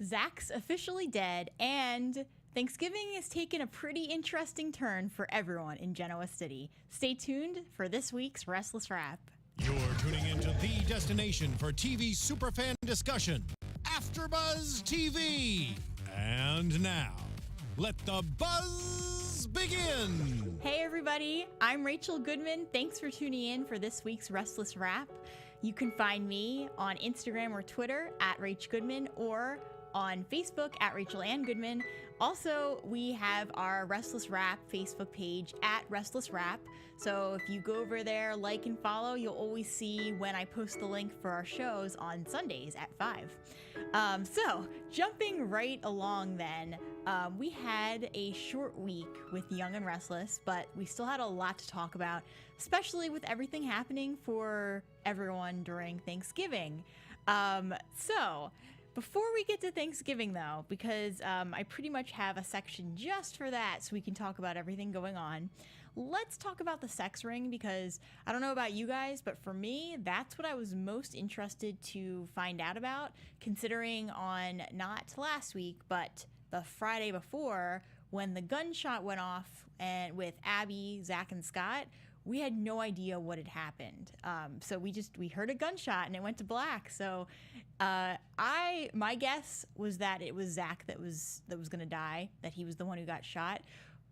Zach's officially dead, and Thanksgiving has taken a pretty interesting turn for everyone in Genoa City. Stay tuned for this week's Restless Wrap. You're tuning into the destination for TV superfan discussion, AFTERBUZZ TV. And now, let the buzz begin. Hey everybody, I'm Rachel Goodman. Thanks for tuning in for this week's Restless Wrap. You can find me on Instagram or Twitter at Rach Goodman, or on Facebook at Rachel Ann Goodman. Also, we have our Restless Wrap Facebook page at Restless Wrap. So if you go over there, like and follow, you'll always see when I post the link for our shows on Sundays at 5. So jumping right along then, we had a short week with Young The Restless, but we still had a lot to talk about, especially with everything happening for everyone during Thanksgiving. So before we get to Thanksgiving, though, because I pretty much have a section just for that so we can talk about everything going on, let's talk about the sex ring, because I don't know about you guys, but for me, that's what I was most interested to find out about, considering on not last week, but the Friday before, when the gunshot went off and with Abby, Zach, and Scott, we had no idea what had happened. So we heard a gunshot and it went to black. So my guess was that it was Zach that was going to die, that he was the one who got shot.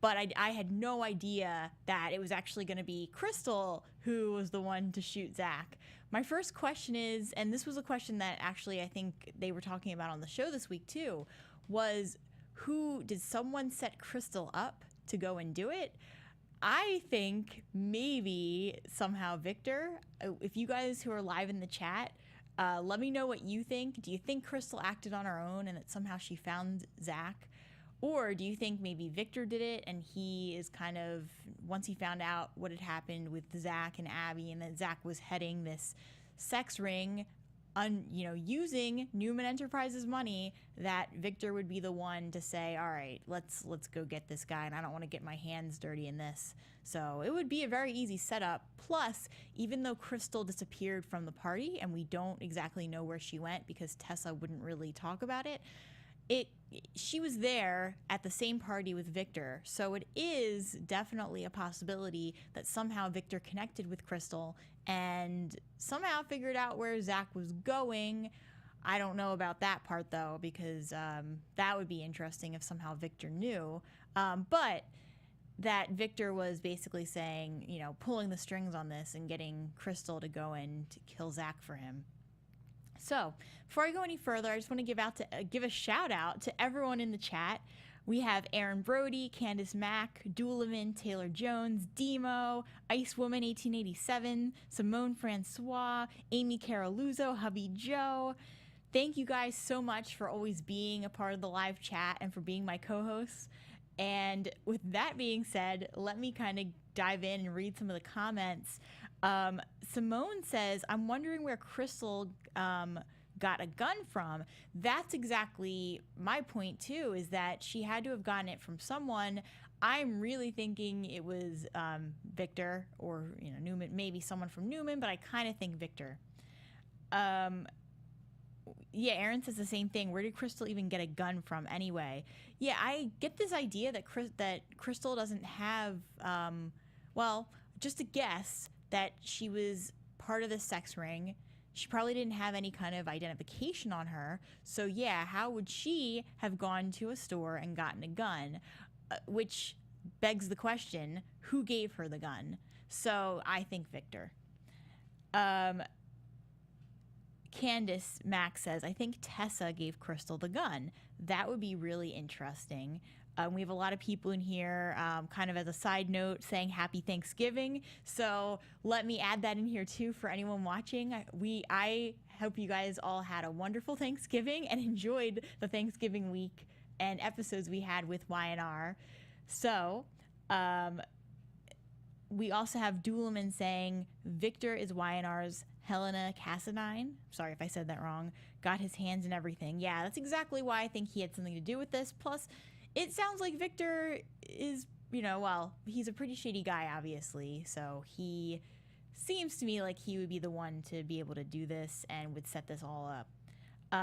But I had no idea that it was actually going to be Crystal who was the one to shoot Zach. My first question is, and this was a question that actually I think they were talking about on the show this week too, was did someone set Crystal up to go and do it? I think maybe somehow Victor. If you guys who are live in the chat, let me know what you think. Do you think Crystal acted on her own and that somehow she found Zach? Or do you think maybe Victor did it and he is kind of, once he found out what had happened with Zach and Abby, and that Zach was heading this sex ring, using Newman Enterprises money, that Victor would be the one to say, all right, let's go get this guy, and I don't want to get my hands dirty in this. So it would be a very easy setup. Plus, even though Crystal disappeared from the party and we don't exactly know where she went because Tessa wouldn't really talk about it, she was there at the same party with Victor. So it is definitely a possibility that somehow Victor connected with Crystal and somehow figured out where Zach was going. I don't know about that part though, because that would be interesting if somehow Victor knew. But that Victor was basically saying, pulling the strings on this and getting Crystal to go in to kill Zach for him. So before I go any further, I just want to give a shout out to everyone in the chat. We have Aaron Brody, Candace Mack, Dooliman, Taylor Jones, Demo, Ice Woman 1887, Simone Francois, Amy Caroluzzo, Hubby Joe. Thank you guys so much for always being a part of the live chat and for being my co-hosts. And with that being said, let me kind of dive in and read some of the comments. Simone says, I'm wondering where Crystal got a gun from. That's exactly my point too, is that she had to have gotten it from someone. I'm really thinking it was Victor or Newman, maybe someone from Newman, but I kind of think Victor. Yeah, Aaron says the same thing. Where did Crystal even get a gun from anyway? Yeah, I get this idea that Crystal doesn't have, just a guess that she was part of the sex ring. She probably didn't have any kind of identification on her. So yeah, how would she have gone to a store and gotten a gun? Which begs the question, who gave her the gun? So I think Victor. Candace Max says, I think Tessa gave Crystal the gun. That would be really interesting. We have a lot of people in here, kind of as a side note, saying Happy Thanksgiving. So let me add that in here too for anyone watching. I hope you guys all had a wonderful Thanksgiving and enjoyed the Thanksgiving week and episodes we had with Y&R. So we also have Dooliman saying Victor is Y&R's Helena Cassadine. Sorry if I said that wrong. Got his hands in everything. Yeah, that's exactly why I think he had something to do with this. Plus, it sounds like Victor is, he's a pretty shady guy, obviously. So he seems to me like he would be the one to be able to do this and would set this all up.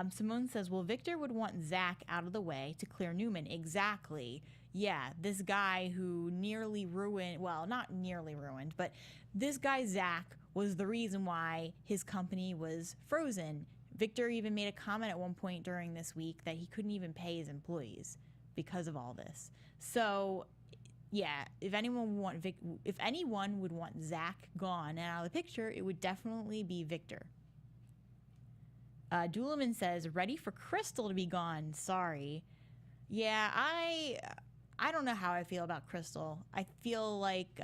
Simone says, well, Victor would want Zach out of the way to clear Newman. Exactly. Yeah, this guy who nearly ruined, well, not nearly ruined, but this guy, Zach, was the reason why his company was frozen. Victor even made a comment at one point during this week that he couldn't even pay his employees because of all this. So, yeah, if anyone would want Zach gone and out of the picture, it would definitely be Victor. Doolman says, ready for Crystal to be gone. Sorry. Yeah, I don't know how I feel about Crystal. I feel like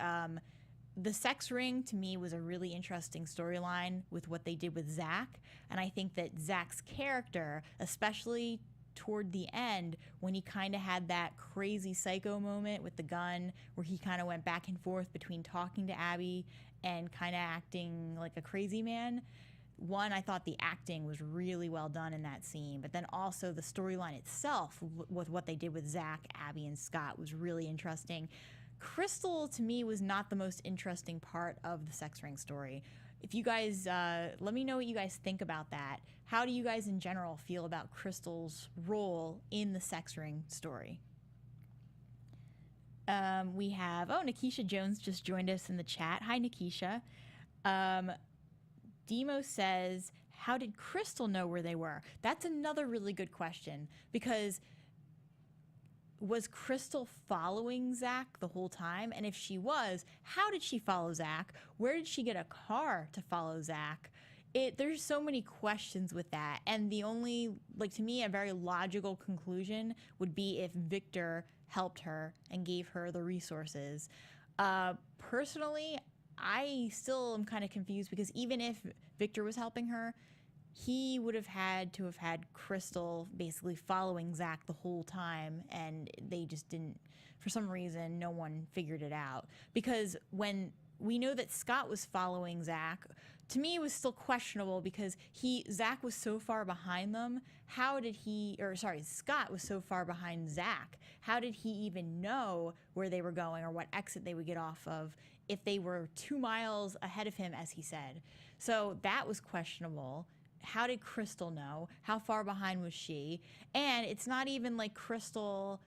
the sex ring to me was a really interesting storyline with what they did with Zach. And I think that Zach's character, especially toward the end when he kind of had that crazy psycho moment with the gun where he kind of went back and forth between talking to Abby and kind of acting like a crazy man. One, I thought the acting was really well done in that scene, but then also the storyline itself with what they did with Zach, Abby, and Scott was really interesting. Crystal, to me, was not the most interesting part of the sex ring story. If you guys, let me know what you guys think about that. How do you guys in general feel about Crystal's role in the sex ring story? We have, Nikisha Jones just joined us in the chat. Hi, Nikisha. Demo says, how did Crystal know where they were? That's another really good question, because was Crystal following Zach the whole time? And if she was, how did she follow Zach? Where did she get a car to follow Zach? There's so many questions with that. And the only, to me, a very logical conclusion would be if Victor helped her and gave her the resources. Personally, I still am kind of confused, because even if Victor was helping her, he would have had to have had Crystal basically following Zach the whole time, and they just didn't, for some reason, no one figured it out. Because when we know that Scott was following Zach, to me it was still questionable, because Zach was so far behind them. Scott was so far behind Zach. How did he even know where they were going or what exit they would get off of if they were 2 miles ahead of him, as he said? So that was questionable. How did Crystal know? How far behind was she? And it's not even like Crystal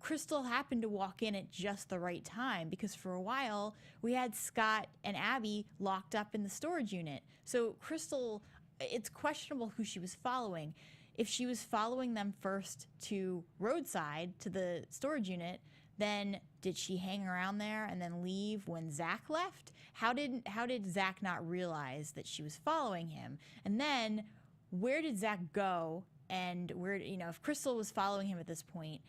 happened to walk in at just the right time, because for a while we had Scott and Abby locked up in the storage unit. So Crystal, it's questionable who she was following. If she was following them first to roadside, to the storage unit, then did she hang around there and then leave when Zach left? How did Zach not realize that she was following him? And then where did Zach go? And if Crystal was following him at this point,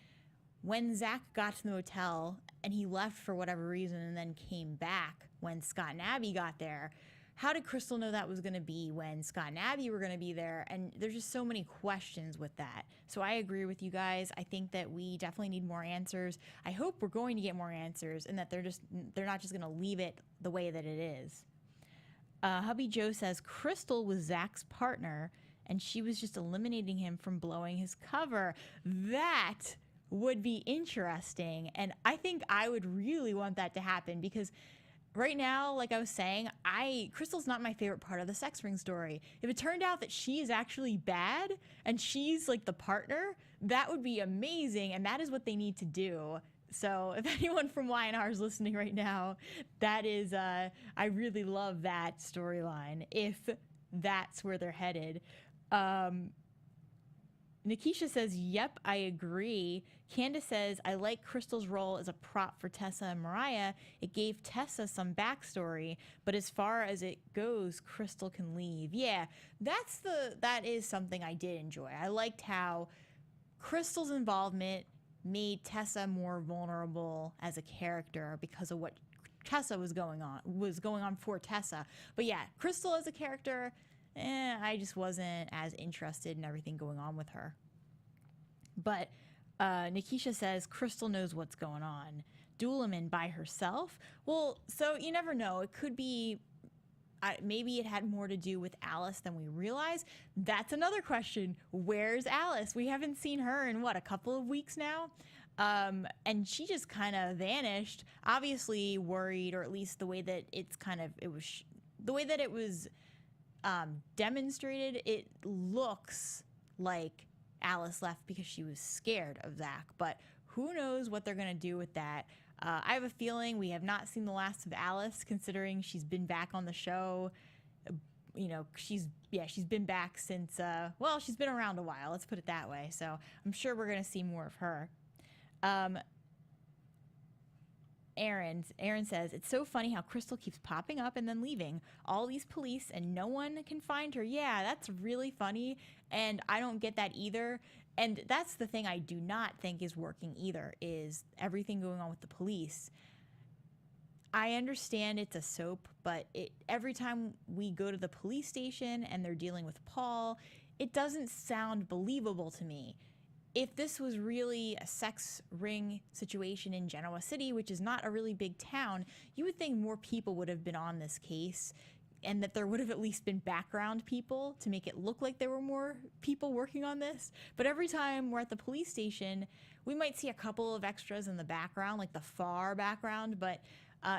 when Zach got to the motel and he left for whatever reason and then came back when Scott and Abby got there, how did Crystal know that was going to be when Scott and Abby were going to be there? And there's just so many questions with that. So I agree with you guys. I think that we definitely need more answers. I hope we're going to get more answers, and that they're not just going to leave it the way that it is. Hubby Joe says Crystal was Zach's partner, and she was just eliminating him from blowing his cover. That would be interesting, and I think I would really want that to happen, because right now, like I was saying, Crystal's not my favorite part of the sex ring story. If it turned out that she is actually bad and she's like the partner, that would be amazing, and that is what they need to do. So if anyone from Y&R is listening right now, that is, I really love that storyline, if that's where they're headed. Nikisha says, yep, I agree. Candace says, I like Crystal's role as a prop for Tessa and Mariah. It gave Tessa some backstory, but as far as it goes, Crystal can leave. Yeah, that is something I did enjoy. I liked how Crystal's involvement made Tessa more vulnerable as a character because of what Tessa was going on for Tessa. But yeah, Crystal as a character, I just wasn't as interested in everything going on with her. But Nikisha says Crystal knows what's going on. Doolman by herself? Well, so you never know. It could be, maybe it had more to do with Alice than we realize. That's another question. Where's Alice? We haven't seen her in, a couple of weeks now? And she just kind of vanished, obviously worried, or at least the way that it was demonstrated, it looks like Alice left because she was scared of Zach, but who knows what they're going to do with that. I have a feeling we have not seen the last of Alice, considering she's been back on the show. You know, she's been back since, well, she's been around a while, let's put it that way. So I'm sure we're going to see more of her. Aaron says, it's so funny how Crystal keeps popping up and then leaving. All these police and no one can find her. Yeah, that's really funny. And I don't get that either. And that's the thing I do not think is working either, is everything going on with the police. I understand it's a soap, but every time we go to the police station and they're dealing with Paul, it doesn't sound believable to me. If this was really a sex ring situation in Genoa City, which is not a really big town, you would think more people would have been on this case and that there would have at least been background people to make it look like there were more people working on this. But every time we're at the police station, we might see a couple of extras in the background, like the far background, but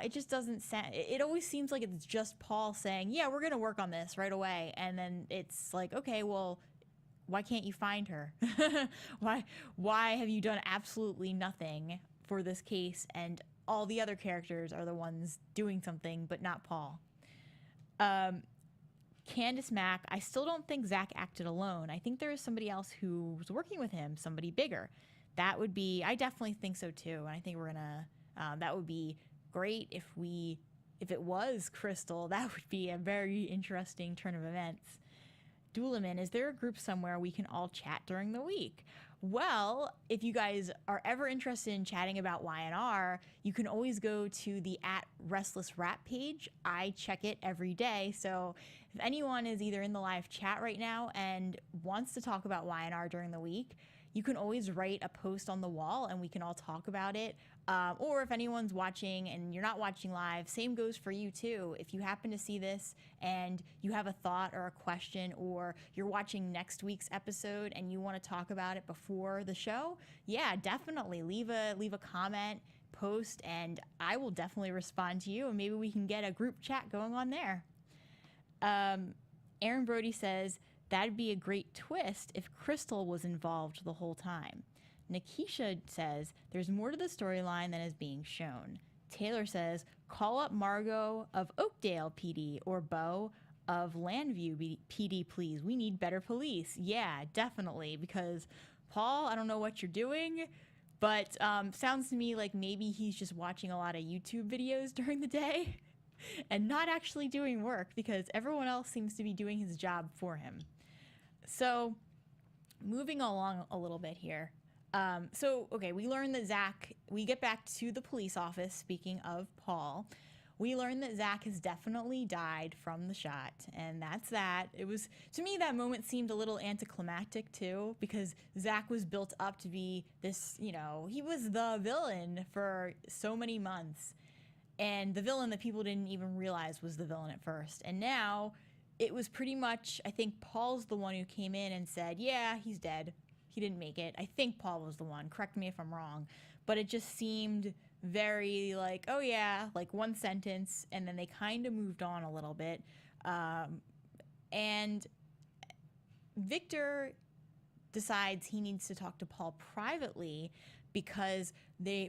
it just doesn't sound, it always seems like it's just Paul saying, yeah, we're going to work on this right away. And then it's like, okay, well, why can't you find her? Why have you done absolutely nothing for this case, and all the other characters are the ones doing something, but not Paul? Candace Mack, I still don't think Zach acted alone. I think there is somebody else who was working with him, somebody bigger. That would be, I definitely think so too. And I think we're gonna, that would be great if it was Crystal. That would be a very interesting turn of events. Doolaman, is there a group somewhere we can all chat during the week? Well, if you guys are ever interested in chatting about Y&R, you can always go to the @RestlessRap page. I check it every day. So if anyone is either in the live chat right now and wants to talk about Y&R during the week, you can always write a post on the wall and we can all talk about it. Or if anyone's watching and you're not watching live, same goes for you too. If you happen to see this and you have a thought or a question, or you're watching next week's episode and you want to talk about it before the show, yeah, definitely leave a comment, post, and I will definitely respond to you, and maybe we can get a group chat going on there. Aaron Brody says, that'd be a great twist if Crystal was involved the whole time. Nikisha says, there's more to the storyline than is being shown. Taylor says, call up Margot of Oakdale PD or Bo of Landview PD, please. We need better police. Yeah, definitely, because Paul, I don't know what you're doing, but sounds to me like maybe he's just watching a lot of YouTube videos during the day and not actually doing work, because everyone else seems to be doing his job for him. So moving along a little bit here. Okay, we learned that Zach, we get back to the police office, speaking of Paul. We learned that Zach has definitely died from the shot, and that's that. It was, to me, that moment seemed a little anticlimactic too, because Zach was built up to be this, you know, he was the villain for so many months, and the villain that people didn't even realize was the villain at first. And now it was pretty much, I think Paul's the one who came in and said, yeah, he's dead. He didn't make it. I think Paul was the one. Correct me if I'm wrong. But it just seemed very like, oh yeah, like one sentence, and then they kind of moved on a little bit. And Victor decides he needs to talk to Paul privately, because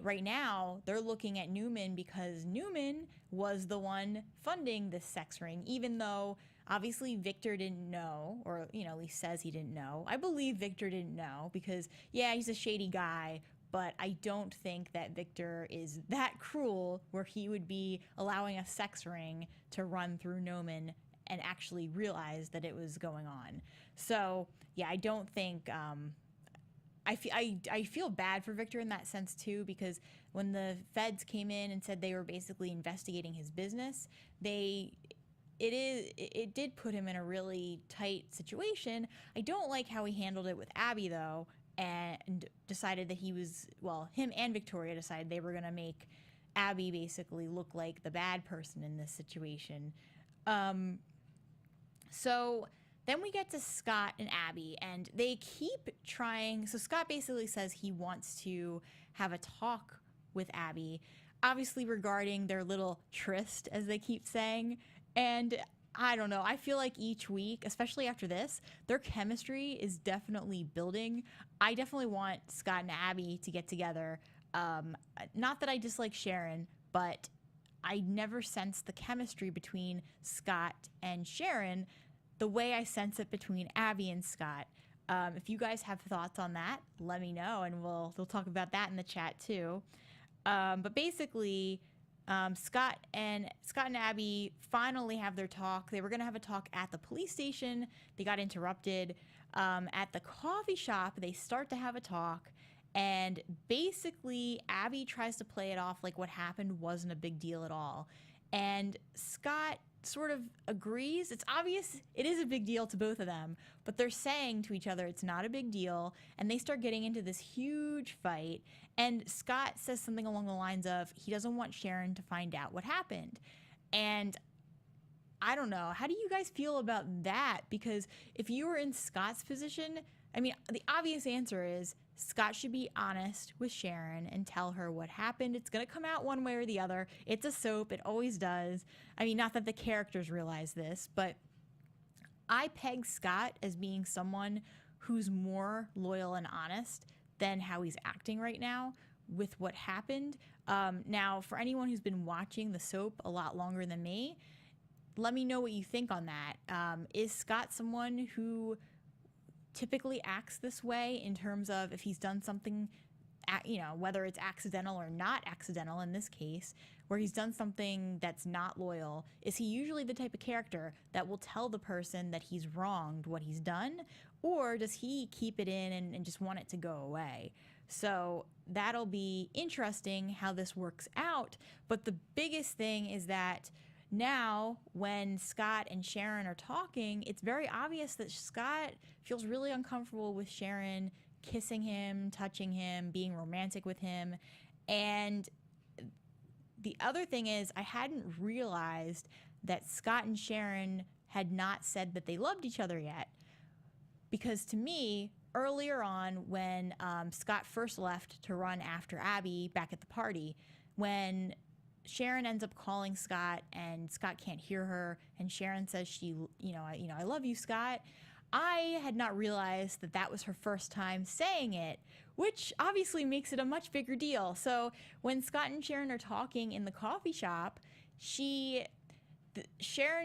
right now they're looking at Newman, because Newman was the one funding this sex ring, even though obviously Victor didn't know, or, you know, at least says he didn't know. I believe Victor didn't know because, yeah, he's a shady guy, but I don't think that Victor is that cruel where he would be allowing a sex ring to run through Newman and actually realize that it was going on. So, yeah, I don't think, I feel bad for Victor in that sense too, because when the feds came in and said they were basically investigating his business, it did put him in a really tight situation. I don't like how he handled it with Abby though, and decided that him and Victoria decided they were going to make Abby basically look like the bad person in this situation. So then we get to Scott and Abby, and they keep trying. So Scott basically says he wants to have a talk with Abby, obviously regarding their little tryst, as they keep saying. And I don't know. I feel like each week, especially after this, their chemistry is definitely building. I definitely want Scott and Abby to get together. Not that I dislike Sharon, but I never sense the chemistry between Scott and Sharon the way I sense it between Abby and Scott. If you guys have thoughts on that, let me know, and we'll talk about that in the chat too. But basically, Scott and Abby finally have their talk. They were going to have a talk at the police station. They got interrupted. At the coffee shop, they start to have a talk. And basically, Abby tries to play it off like what happened wasn't a big deal at all. And Scott sort of agrees. It's obvious it is a big deal to both of them, but they're saying to each other it's not a big deal, and they start getting into this huge fight. And Scott says something along the lines of he doesn't want Sharon to find out what happened. And I don't know, how do you guys feel about that? Because if you were in Scott's position, I mean, the obvious answer is Scott should be honest with Sharon and tell her what happened. It's going to come out one way or the other. It's a soap. It always does. I mean, not that the characters realize this, but I peg Scott as being someone who's more loyal and honest than how he's acting right now with what happened. Now, for anyone who's been watching the soap a lot longer than me, let me know what you think on that. Is Scott someone who typically acts this way in terms of if he's done something, you know, whether it's accidental or not accidental in this case, where he's done something that's not loyal? Is he usually the type of character that will tell the person that he's wronged what he's done? Or does he keep it in and just want it to go away? So that'll be interesting how this works out. But the biggest thing is that now, when Scott and Sharon are talking, it's very obvious that Scott feels really uncomfortable with Sharon kissing him, touching him, being romantic with him. And the other thing is, I hadn't realized that Scott and Sharon had not said that they loved each other yet. Because to me, earlier on, when Scott first left to run after Abby back at the party, when Sharon ends up calling Scott and Scott can't hear her, and Sharon says I love you, Scott. I had not realized that that was her first time saying it, which obviously makes it a much bigger deal. So when Scott and Sharon are talking in the coffee shop, Sharon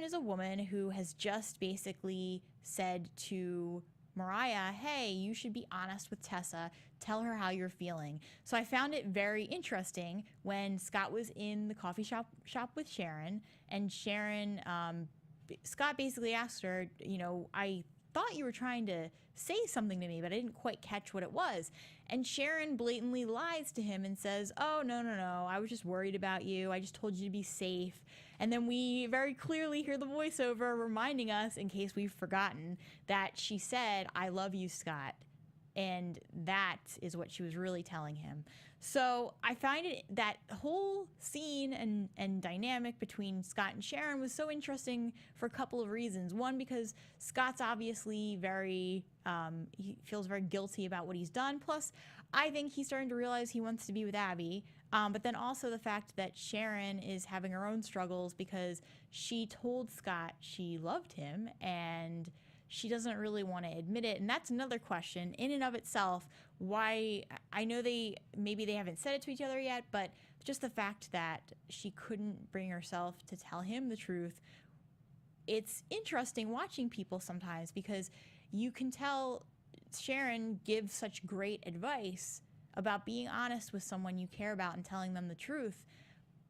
is a woman who has just basically said to Mariah, hey, you should be honest with Tessa. Tell her how you're feeling. So I found it very interesting when Scott was in the coffee shop with Sharon, and Scott basically asked her, I thought you were trying to say something to me, but I didn't quite catch what it was. And Sharon blatantly lies to him and says, oh, no, I was just worried about you. I just told you to be safe. And then we very clearly hear the voiceover reminding us, in case we've forgotten, that she said, I love you, Scott. And that is what she was really telling him. So I find that whole scene and dynamic between Scott and Sharon was so interesting for a couple of reasons. One, because Scott's obviously he feels very guilty about what he's done. Plus, I think he's starting to realize he wants to be with Abby. But then also the fact that Sharon is having her own struggles because she told Scott she loved him and she doesn't really want to admit it. And that's another question in and of itself. Why, I know maybe they haven't said it to each other yet, but just the fact that she couldn't bring herself to tell him the truth. It's interesting watching people sometimes because you can tell Sharon gives such great advice about being honest with someone you care about and telling them the truth.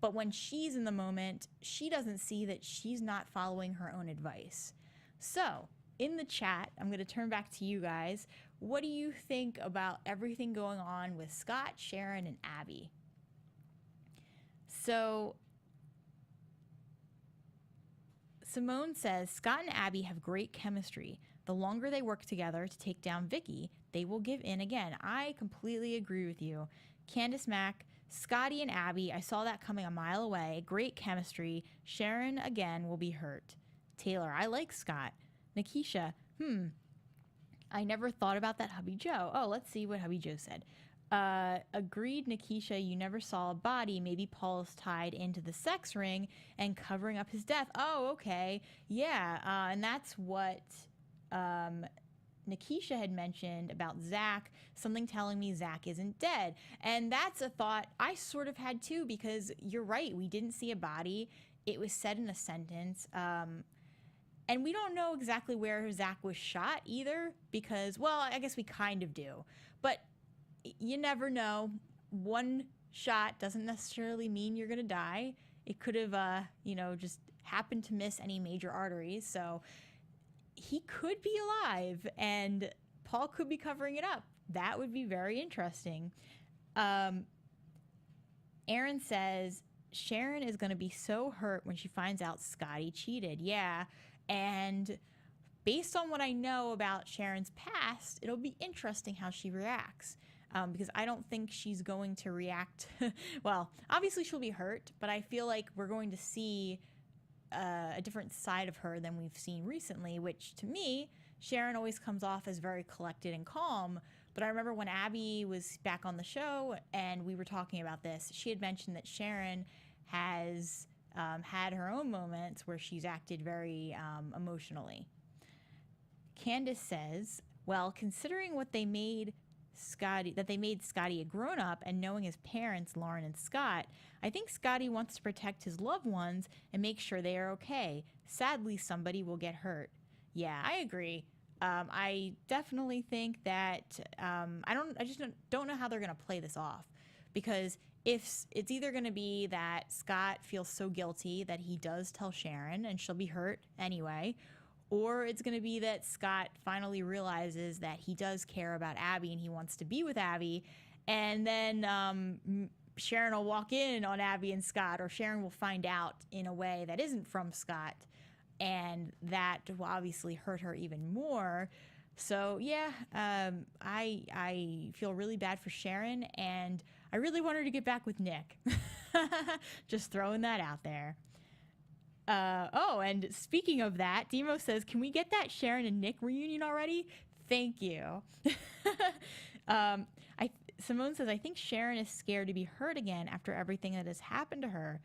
But when she's in the moment, she doesn't see that she's not following her own advice. So in the chat, I'm going to turn back to you guys. What do you think about everything going on with Scott, Sharon, and Abby? So Simone says, Scott and Abby have great chemistry. The longer they work together to take down Vicky, they will give in again. I completely agree with you. Candace Mack, Scotty and Abby, I saw that coming a mile away. Great chemistry. Sharon, again, will be hurt. Taylor, I like Scott. Nikisha, I never thought about that, Hubby Joe. Oh, let's see what Hubby Joe said. Agreed, Nikisha, you never saw a body. Maybe Paul is tied into the sex ring and covering up his death. Oh, okay. Yeah, and that's what Nikisha had mentioned about Zach, something telling me Zach isn't dead. And that's a thought I sort of had too, because you're right, we didn't see a body. It was said in a sentence. And we don't know exactly where Zach was shot either, because, well, I guess we kind of do. But you never know. One shot doesn't necessarily mean you're going to die. It could have, just happened to miss any major arteries. So he could be alive and Paul could be covering it up. That would be very interesting. Aaron says, Sharon is going to be so hurt when she finds out Scotty cheated. Yeah. And based on what I know about Sharon's past, it'll be interesting how she reacts. Because I don't think she's going to react. Well, obviously she'll be hurt, but I feel like we're going to see a different side of her than we've seen recently, which to me, Sharon always comes off as very collected and calm. But I remember when Abby was back on the show and we were talking about this, she had mentioned that Sharon has had her own moments where she's acted very emotionally. Candace says, well, considering what they made Scotty a grown-up and knowing his parents, Lauren and Scott, I think Scotty wants to protect his loved ones and make sure they are okay. Sadly, somebody will get hurt. Yeah, I agree. I definitely think that I just don't know how they're going to play this off, because if it's either going to be that Scott feels so guilty that he does tell Sharon and she'll be hurt anyway, or it's going to be that Scott finally realizes that he does care about Abby and he wants to be with Abby, and then Sharon will walk in on Abby and Scott, or Sharon will find out in a way that isn't from Scott, and that will obviously hurt her even more. So yeah, I feel really bad for Sharon, and I really want her to get back with Nick. Just throwing that out there. And speaking of that, Demo says, can we get that Sharon and Nick reunion already? Thank you. Simone says, I think Sharon is scared to be hurt again after everything that has happened to her.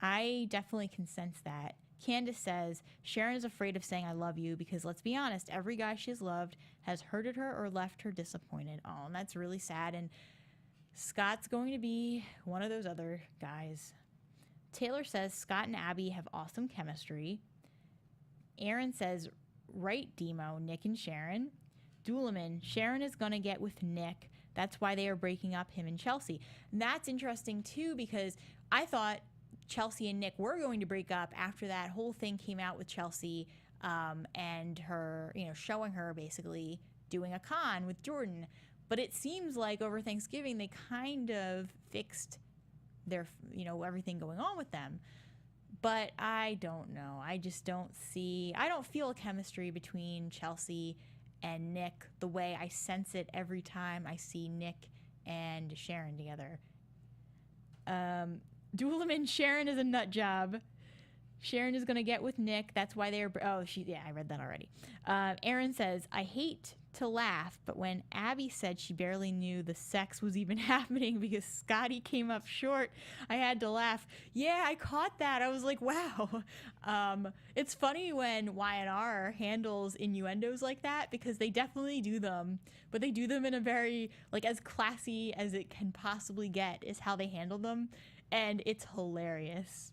I definitely can sense that. Candace says, Sharon is afraid of saying I love you because, let's be honest, every guy she's loved has hurted her or left her disappointed. Oh, and that's really sad. And Scott's going to be one of those other guys. Taylor says, Scott and Abby have awesome chemistry. Aaron says, right, Demo, Nick and Sharon. Duleman, Sharon is going to get with Nick. That's why they are breaking up, him and Chelsea. And that's interesting, too, because I thought Chelsea and Nick were going to break up after that whole thing came out with Chelsea and her, showing her basically doing a con with Jordan. But it seems like over Thanksgiving, they kind of fixed their, everything going on with them. But I don't know. I don't feel a chemistry between Chelsea and Nick the way I sense it every time I see Nick and Sharon together. Duleman, Sharon is a nut job. Sharon is going to get with Nick. That's why they're... I read that already. Aaron says, I hate to laugh, but when Abby said she barely knew the sex was even happening because Scotty came up short, I had to laugh. Yeah, I caught that. I was like, wow. It's funny when Y&R handles innuendos like that, because they definitely do them, but they do them in a very, as classy as it can possibly get is how they handle them, and it's hilarious.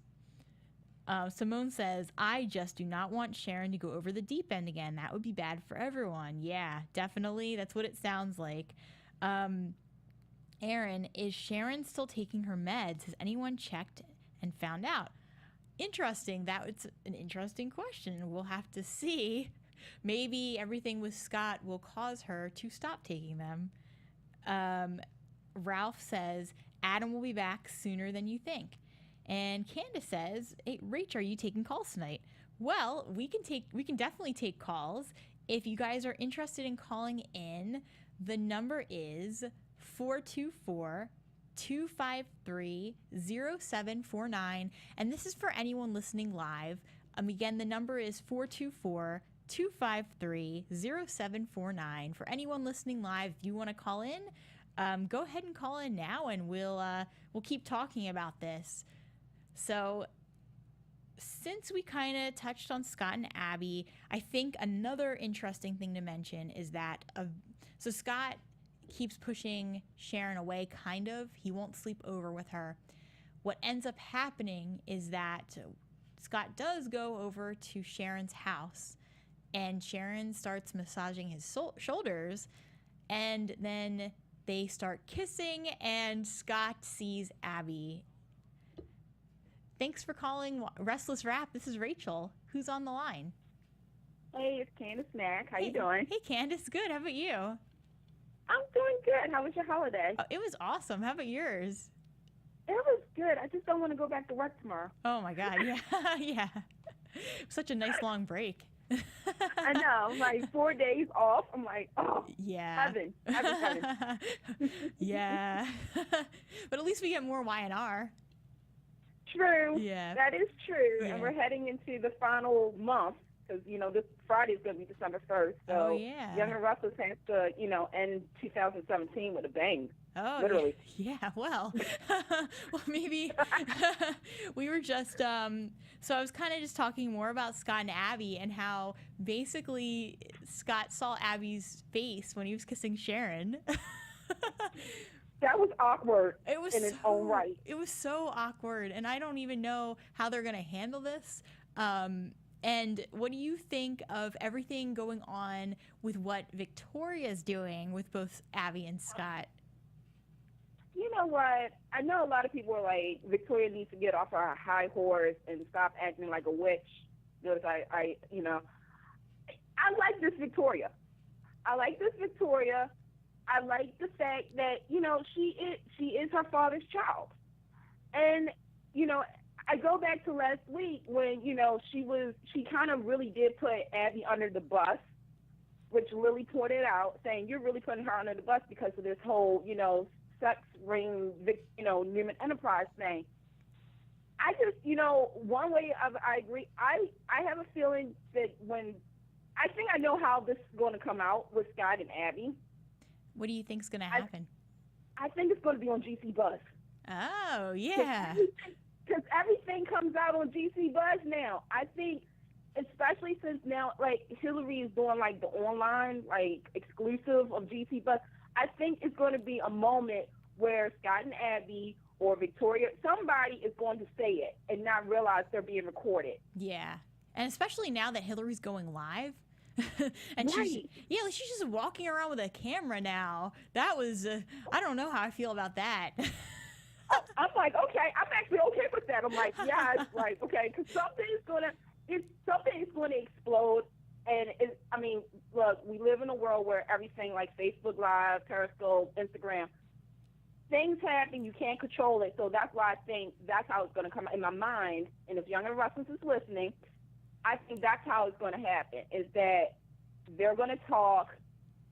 Simone says, I just do not want Sharon to go over the deep end again. That would be bad for everyone. Yeah, definitely. That's what it sounds like. Aaron, is Sharon still taking her meds? Has anyone checked and found out? Interesting. It's an interesting question. We'll have to see. Maybe everything with Scott will cause her to stop taking them. Ralph says, Adam will be back sooner than you think. And Candace says, hey, Rach, are you taking calls tonight? Well, we can definitely take calls. If you guys are interested in calling in, the number is 424-253-0749. And this is for anyone listening live. Again, the number is 424-253-0749. For anyone listening live, if you want to call in, go ahead and call in now, and we'll keep talking about this. So, since we kind of touched on Scott and Abby, I think another interesting thing to mention is that so Scott keeps pushing Sharon away, kind of. He won't sleep over with her. What ends up happening is that Scott does go over to Sharon's house, and Sharon starts massaging his shoulders, and then they start kissing, and Scott sees Abby. Thanks for calling Restless Rap. This is Rachel. Who's on the line? Hey, it's Candace Mack. How you doing? Hey, Candace. Good. How about you? I'm doing good. How was your holiday? Oh, it was awesome. How about yours? It was good. I just don't want to go back to work tomorrow. Oh, my God. Yeah. Yeah. Such a nice long break. I know. Like 4 days off. I'm like, oh, yeah. Heaven. Heaven. Yeah. But at least we get more Y&R. True. Yeah. That is true. Yeah. And we're heading into the final month because, this Friday is going to be December 1st. So oh, yeah. Young The Restless has to, end 2017 with a bang. Oh, literally. Yeah, well, well, maybe we were just, so I was kind of just talking more about Scott and Abby and how basically Scott saw Abby's face when he was kissing Sharon. That was awkward It was in its own right. It was so awkward, and I don't even know how they're going to handle this. And what do you think of everything going on with what Victoria's doing with both Abby and Scott? You know what? I know a lot of people are like, Victoria needs to get off her high horse and stop acting like a witch. Because I like this Victoria. I like this Victoria. I like the fact that, she is her father's child. And, I go back to last week when, she kind of really did put Abby under the bus, which Lily pointed out, saying you're really putting her under the bus because of this whole, sex ring, Newman Enterprise thing. I just, one way I agree. I have a feeling that I think I know how this is going to come out with Scott and Abby. What do you think is going to happen? I think it's going to be on GC Buzz. Oh, yeah. Because everything comes out on GC Buzz now. I think, especially since now, like, Hillary is doing, like, the online, like, exclusive of GC Buzz, I think it's going to be a moment where Scott and Abby or Victoria, somebody is going to say it and not realize they're being recorded. Yeah. And especially now that Hillary's going live. And right. she's just walking around with a camera now. That was, I don't know how I feel about that. I'm like, okay, I'm actually okay with that. I'm like, yeah, it's like, okay, because something is going to explode. And look, we live in a world where everything like Facebook Live, Periscope, Instagram, things happen, you can't control it. So that's why I think that's how it's going to come in my mind. And if Young The Restless is listening, I think that's how it's going to happen, is that they're going to talk,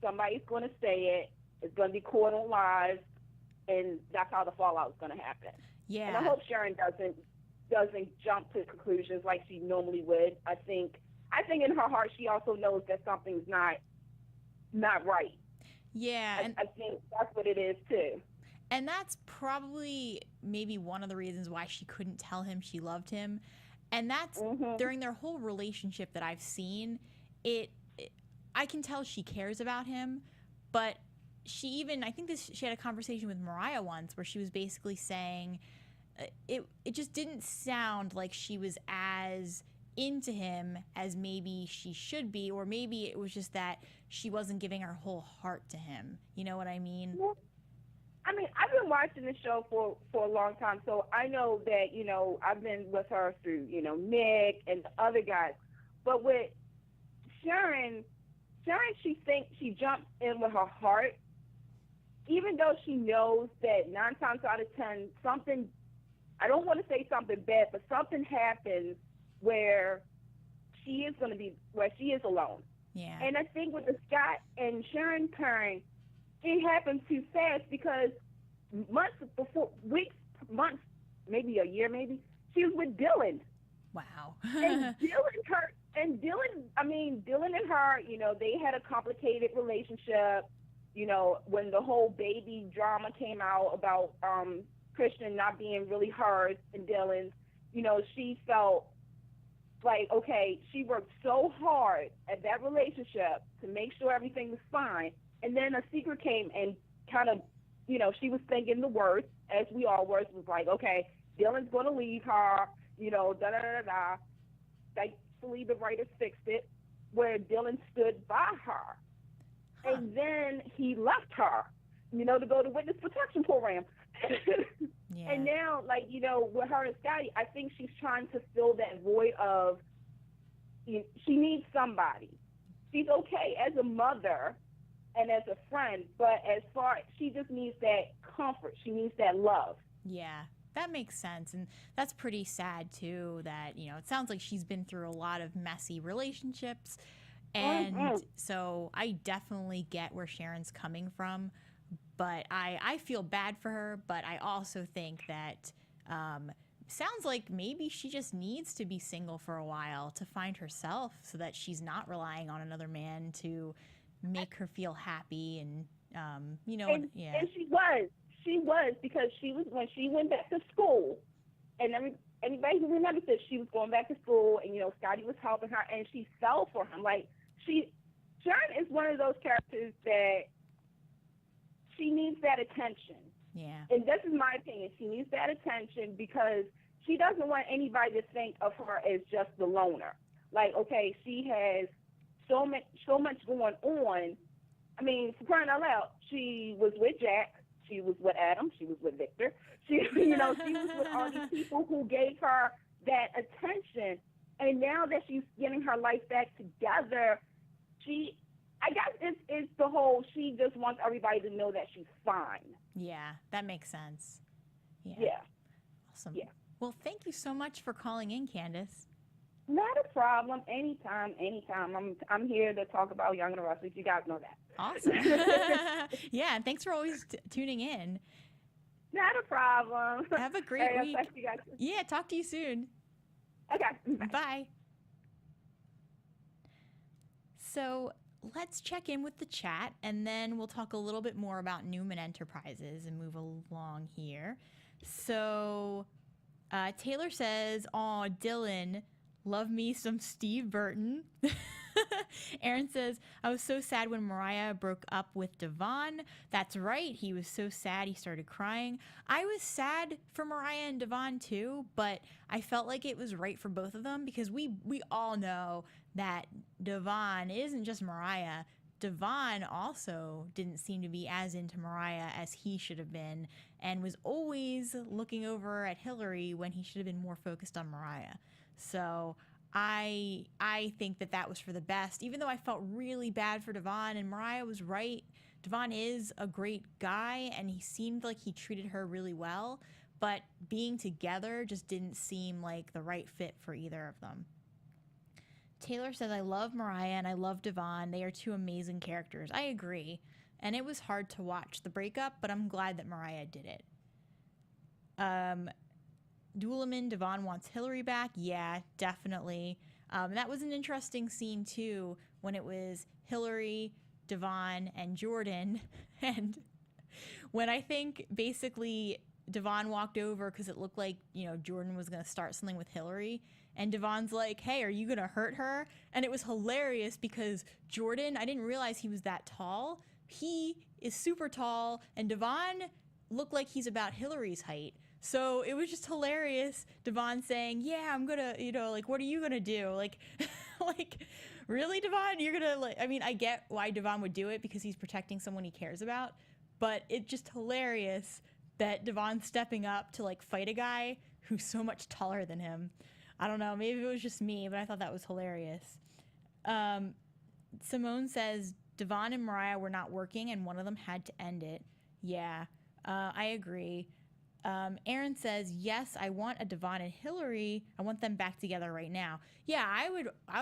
somebody's going to say it, it's going to be caught on live, and that's how the fallout is going to happen. Yeah. And I hope Sharon doesn't jump to conclusions like she normally would. I think in her heart she also knows that something's not right. Yeah. I think that's what it is too. And that's probably maybe one of the reasons why she couldn't tell him she loved him. And that's during their whole relationship that I've seen, I can tell she cares about him, but she had a conversation with Mariah once where she was basically saying it just didn't sound like she was as into him as maybe she should be, or maybe it was just that she wasn't giving her whole heart to him. You know what I mean? Well, I've been watching the show for a long time, so I know that, I've been with her through, Nick and the other guys. But with Sharon, she thinks she jumps in with her heart, even though she knows that 9 times out of 10, something, I don't want to say something bad, but something happens where she is alone. Yeah. And I think with the Scott and Sharon pairing, it happened too fast because months, maybe a year, she was with Dylan. Wow. And Dylan and her, they had a complicated relationship. when the whole baby drama came out about Christian not being really hers and Dylan's, she felt like, okay, she worked so hard at that relationship to make sure everything was fine. And then a secret came and kind of, she was thinking the worst, as we all were. It was like, okay, Dylan's going to leave her, da-da-da-da-da. Thankfully, the writers fixed it, where Dylan stood by her. Huh. And then he left her, to go to witness protection program. Yeah. And now, with her and Scotty, I think she's trying to fill that void of, she needs somebody. She's okay as a mother and as a friend, but she just needs that comfort. She needs that love. Yeah, that makes sense. And that's pretty sad, too, that, it sounds like she's been through a lot of messy relationships. And so I definitely get where Sharon's coming from. But I feel bad for her, but I also think that sounds like maybe she just needs to be single for a while to find herself so that she's not relying on another man to make her feel happy and, yeah. And she was, because she was, when she went back to school, and anybody who remembers this, she was going back to school, and, Scotty was helping her, and she fell for him. Like, Sharon is one of those characters that she needs that attention. Yeah. And this is my opinion. She needs that attention because she doesn't want anybody to think of her as just the loner. Like, okay, she has so much going on. I mean, for crying out loud, she was with Jack. She was with Adam. She was with Victor. She was with all these people who gave her that attention. And now that she's getting her life back together, I guess it's the whole, she just wants everybody to know that she's fine. Yeah, that makes sense. Yeah. Awesome. Yeah. Well, thank you so much for calling in, Candace. Not a problem. Anytime. I'm here to talk about Young The Restless. You guys know that. Awesome. Yeah, and thanks for always tuning in. Not a problem. Have a great week. Talk to you guys. Yeah, talk to you soon. Okay. Bye. So let's check in with the chat, and then we'll talk a little bit more about Newman Enterprises and move along here. So Taylor says, "Aw, Dylan, love me some Steve Burton." Aaron says, "I was so sad when Mariah broke up with Devon." That's right. He was so sad he started crying. I was sad for Mariah and Devon too, but I felt like it was right for both of them because we all know that Devon isn't just Mariah. Devon also didn't seem to be as into Mariah as he should have been and was always looking over at Hillary when he should have been more focused on Mariah. So I think that was for the best, even though I felt really bad for Devon, and Mariah was right. Devon is a great guy, and he seemed like he treated her really well, but being together just didn't seem like the right fit for either of them. Taylor says, "I love Mariah and I love Devon. They are two amazing characters." I agree, and it was hard to watch the breakup, but I'm glad that Mariah did it. Duelaman, Devon wants Hillary back. Yeah, definitely. That was an interesting scene, too, when it was Hillary, Devon, and Jordan. And when I think basically Devon walked over because it looked like, Jordan was going to start something with Hillary. And Devon's like, "Hey, are you going to hurt her?" And it was hilarious because Jordan, I didn't realize he was that tall. He is super tall, and Devon looked like he's about Hillary's height. So it was just hilarious. Devon saying, "Yeah, I'm gonna, what are you gonna do?" Like, really, Devon? You're gonna, I get why Devon would do it because he's protecting someone he cares about, but it's just hilarious that Devon's stepping up to, fight a guy who's so much taller than him. I don't know, maybe it was just me, but I thought that was hilarious. Simone says, "Devon and Mariah were not working and one of them had to end it." Yeah, I agree. Aaron says, "Yes, I want a Devon and Hillary. I want them back together right now." Yeah, I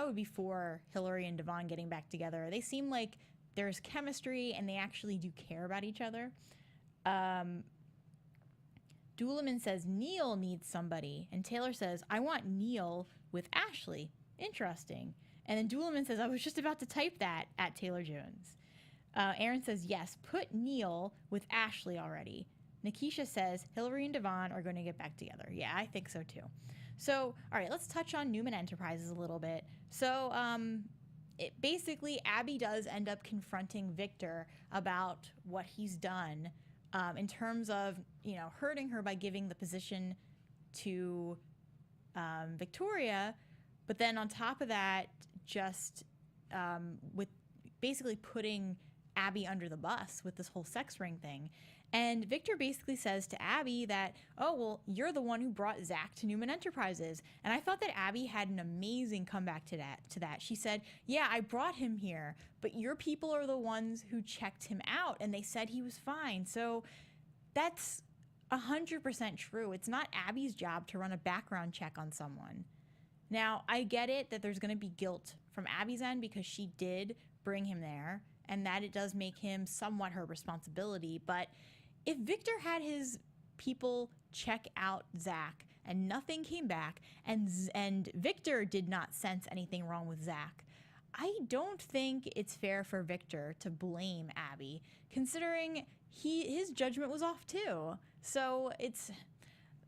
would be for Hillary and Devon getting back together. They seem like there's chemistry and they actually do care about each other. Duelaman says, "Neil needs somebody." And Taylor says, "I want Neil with Ashley." Interesting. And then Duelaman says, "I was just about to type that at Taylor Jones." Aaron says, yes, put Neil with Ashley already. Nikisha says, Hillary and Devon are going to get back together. Yeah, I think so too. So, all right, let's touch on Newman Enterprises a little bit. So, basically, Abby does end up confronting Victor about what he's done in terms of, hurting her by giving the position to Victoria. But then on top of that, just with basically putting Abby under the bus with this whole sex ring thing. And Victor basically says to Abby that, oh, well, you're the one who brought Zach to Newman Enterprises. And I thought that Abby had an amazing comeback to that. She said, yeah, I brought him here, but your people are the ones who checked him out and they said he was fine. So that's 100% true. It's not Abby's job to run a background check on someone. Now, I get it that there's going to be guilt from Abby's end because she did bring him there and that it does make him somewhat her responsibility. But if Victor had his people check out Zach and nothing came back and Victor did not sense anything wrong with Zach, I don't think it's fair for Victor to blame Abby, considering his judgment was off too. So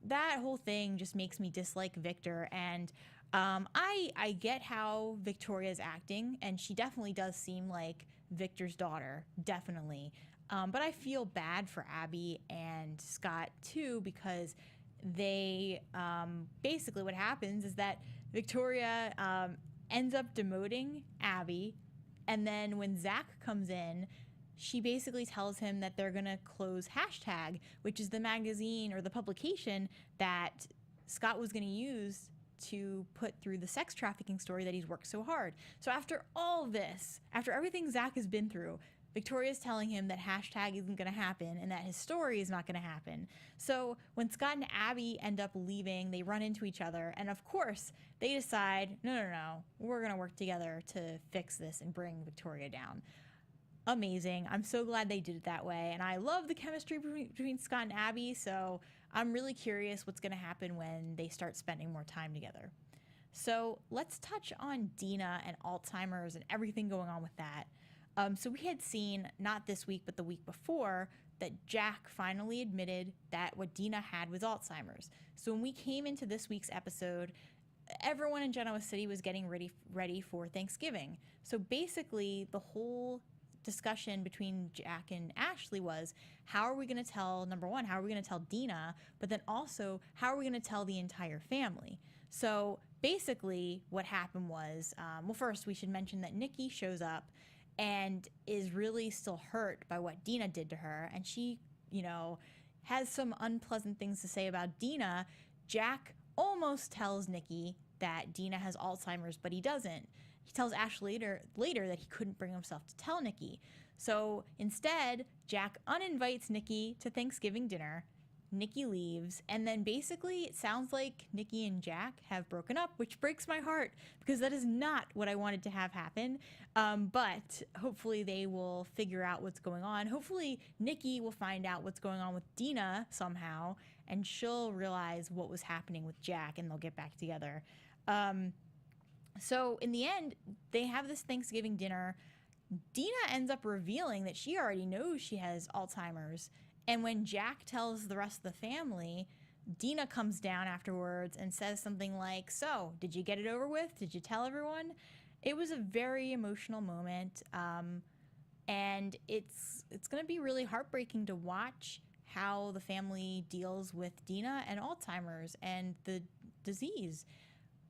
that whole thing just makes me dislike Victor. And I get how Victoria's acting, and she definitely does seem like Victor's daughter, definitely. But I feel bad for Abby and Scott too, because they basically what happens is that Victoria ends up demoting Abby, and then when Zach comes in, she basically tells him that they're gonna close Hashtag, which is the magazine or the publication that Scott was gonna use to put through the sex trafficking story that he's worked so hard. So after all this, after everything Zach has been through, Victoria's telling him that Hashtag isn't going to happen and that his story is not going to happen. So when Scott and Abby end up leaving, they run into each other. And of course, they decide, no, we're going to work together to fix this and bring Victoria down. Amazing. I'm so glad they did it that way. And I love the chemistry between Scott and Abby. So I'm really curious what's going to happen when they start spending more time together. So let's touch on Dina and Alzheimer's and everything going on with that. So we had seen, not this week, but the week before, that Jack finally admitted that what Dina had was Alzheimer's. So when we came into this week's episode, everyone in Genoa City was getting ready for Thanksgiving. So basically, the whole discussion between Jack and Ashley was, how are we going to tell, number one, how are we going to tell Dina, but then also, how are we going to tell the entire family? So basically, what happened was, well, first, we should mention that Nikki shows up and is really still hurt by what Dina did to her. And she, has some unpleasant things to say about Dina. Jack almost tells Nikki that Dina has Alzheimer's, but he doesn't. He tells Ashley later that he couldn't bring himself to tell Nikki. So instead, Jack uninvites Nikki to Thanksgiving dinner. Nikki leaves, and then basically it sounds like Nikki and Jack have broken up, which breaks my heart because that is not what I wanted to have happen. But hopefully they will figure out what's going on. Hopefully Nikki will find out what's going on with Dina somehow, and she'll realize what was happening with Jack, and they'll get back together. So in the end, they have this Thanksgiving dinner. Dina ends up revealing that she already knows she has Alzheimer's. And when Jack tells the rest of the family, Dina comes down afterwards and says something like, so, did you get it over with? Did you tell everyone? It was a very emotional moment. And it's going to be really heartbreaking to watch how the family deals with Dina and Alzheimer's and the disease.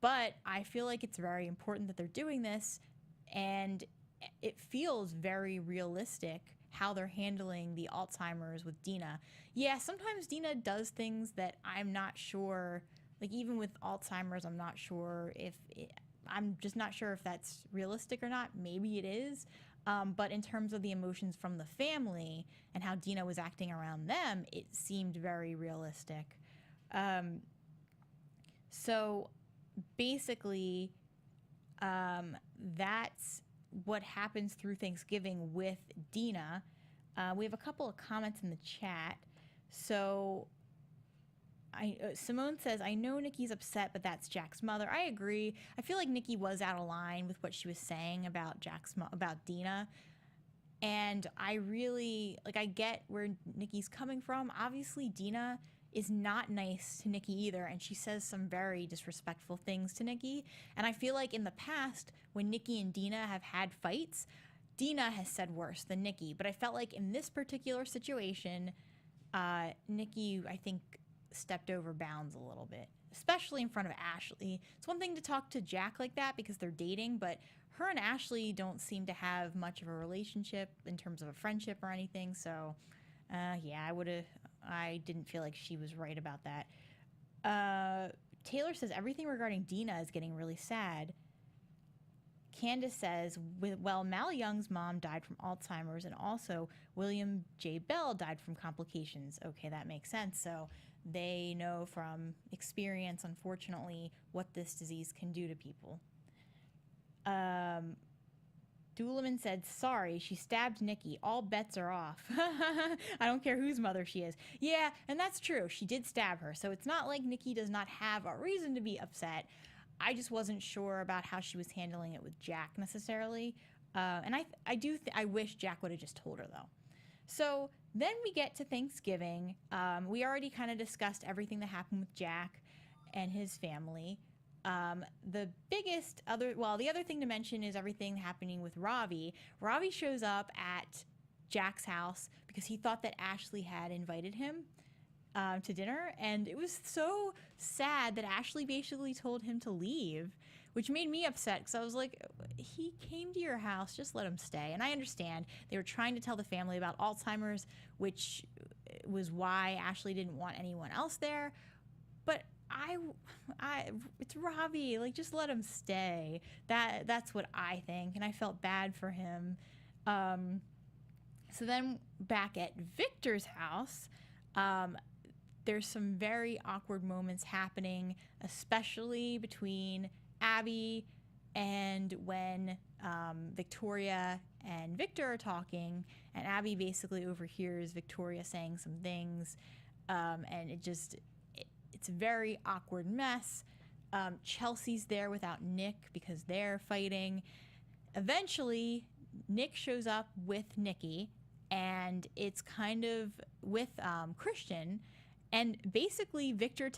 But I feel like it's very important that they're doing this, and it feels very realistic how they're handling the Alzheimer's with Dina. Yeah, sometimes Dina does things that I'm not sure, like even with Alzheimer's, I'm just not sure if that's realistic or not. Maybe it is. But in terms of the emotions from the family and how Dina was acting around them, it seemed very realistic. So basically, that's what happens through Thanksgiving with Dina. We have a couple of comments in the chat. So Simone says, I know Nikki's upset, but that's Jack's mother. I agree. I feel like Nikki was out of line with what she was saying about Dina. And I really, like, I get where Nikki's coming from. Obviously, Dina is not nice to Nikki either, and she says some very disrespectful things to Nikki. And I feel like in the past, when Nikki and Dina have had fights, Dina has said worse than Nikki. But I felt like in this particular situation, Nikki, I think, stepped over bounds a little bit, especially in front of Ashley. It's one thing to talk to Jack like that because they're dating, but her and Ashley don't seem to have much of a relationship in terms of a friendship or anything. So, yeah, I didn't feel like she was right about that. Taylor says everything regarding Dina is getting really sad. Candace says, well, Mal Young's mom died from Alzheimer's, and also William J. Bell died from complications. Okay, that makes sense. So they know from experience, unfortunately, what this disease can do to people. Doolaman said, sorry, she stabbed Nikki. All bets are off. I don't care whose mother she is. Yeah, and that's true. She did stab her. So it's not like Nikki does not have a reason to be upset. I just wasn't sure about how she was handling it with Jack necessarily. And I wish Jack would have just told her, though. So then we get to Thanksgiving. We already kind of discussed everything that happened with Jack and his family. The other thing to mention is everything happening with Ravi. Ravi shows up at Jack's house because he thought that Ashley had invited him to dinner, and it was so sad that Ashley basically told him to leave, which made me upset because I was like, he came to your house, just let him stay. And I understand they were trying to tell the family about Alzheimer's, which was why Ashley didn't want anyone else there, but it's Ravi, like, just let him stay. That's what I think, and I felt bad for him. So then back at Victor's house, there's some very awkward moments happening, especially between Abby and when Victoria and Victor are talking, and Abby basically overhears Victoria saying some things, and it's a very awkward mess. Chelsea's there without Nick because they're fighting. Eventually, Nick shows up with Nikki, and it's kind of with Christian. And basically, Victor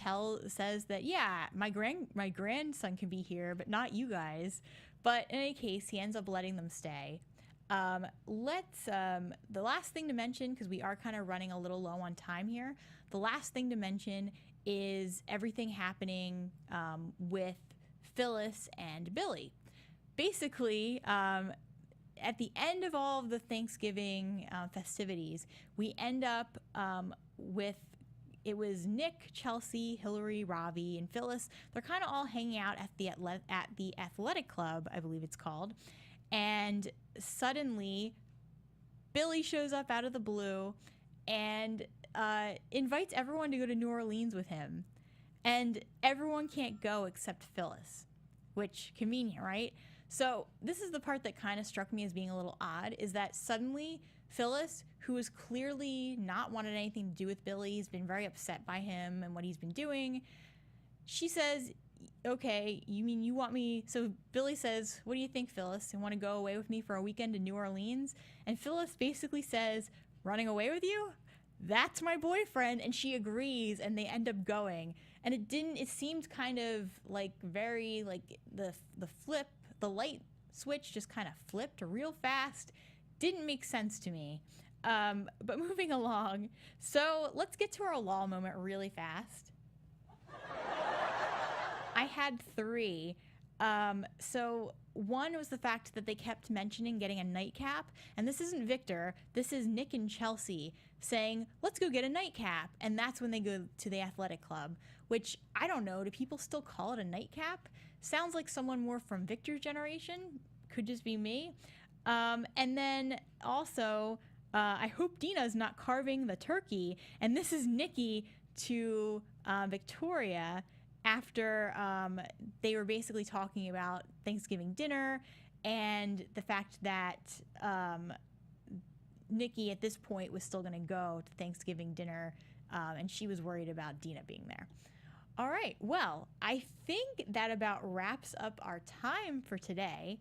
says that, yeah, my grandson can be here, but not you guys. But in any case, he ends up letting them stay. The last thing to mention, because we are kind of running a little low on time here, the last thing to mention is everything happening with Phyllis and Billy. Basically, at the end of all of the Thanksgiving festivities, we end up it was Nick, Chelsea, Hillary, Ravi, and Phyllis. They're kind of all hanging out at the athletic club, I believe it's called. And suddenly, Billy shows up out of the blue and invites everyone to go to New Orleans with him. And everyone can't go except Phyllis, which convenient, right? So this is the part that kind of struck me as being a little odd, is that suddenly Phyllis, who has clearly not wanted anything to do with Billy, has been very upset by him and what he's been doing, she says, okay, you mean you want me? So Billy says, what do you think, Phyllis? You want to go away with me for a weekend to New Orleans? And Phyllis basically says, running away with you? That's my boyfriend. And she agrees, and they end up going. And it seemed kind of like very, like the light switch just kind of flipped real fast. Didn't make sense to me. But moving along, so let's get to our lull moment really fast. I had 3. So one was the fact that they kept mentioning getting a nightcap, and this isn't Victor, this is Nick and Chelsea saying, let's go get a nightcap, and that's when they go to the athletic club, which, I don't know, do people still call it a nightcap? Sounds like someone more from Victor's generation, could just be me. And then also, I hope Dina's not carving the turkey, and this is Nikki to Victoria after they were basically talking about Thanksgiving dinner and the fact that Nikki at this point was still going to go to Thanksgiving dinner, and she was worried about Dina being there. All right, well, I think that about wraps up our time for today.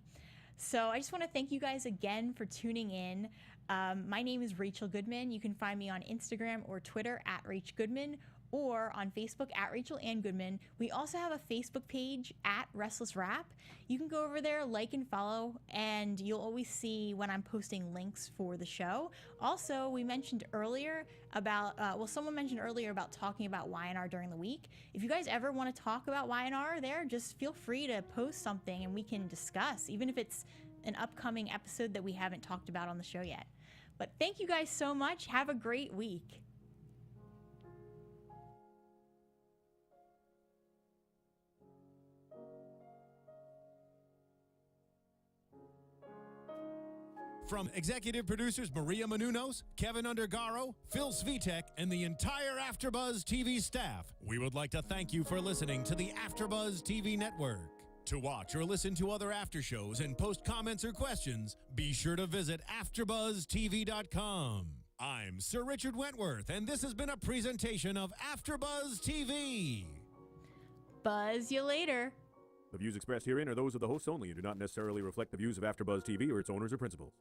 So I just want to thank you guys again for tuning in. My name is Rachel Goodman. You can find me on Instagram or Twitter at Rach Goodman, or on Facebook at Rachel Ann Goodman. We also have a Facebook page at Restless Rap. You can go over there, like and follow, and you'll always see when I'm posting links for the show. Also, we mentioned earlier about, someone mentioned earlier about talking about Y&R during the week. If you guys ever want to talk about Y&R there, just feel free to post something and we can discuss, even if it's an upcoming episode that we haven't talked about on the show yet. But thank you guys so much. Have a great week. From executive producers Maria Menounos, Kevin Undergaro, Phil Svitek, and the entire AfterBuzz TV staff, we would like to thank you for listening to the AfterBuzz TV network. To watch or listen to other after shows and post comments or questions, be sure to visit AfterBuzzTV.com. I'm Sir Richard Wentworth, and this has been a presentation of AfterBuzz TV. Buzz you later. The views expressed herein are those of the hosts only and do not necessarily reflect the views of AfterBuzz TV or its owners or principals.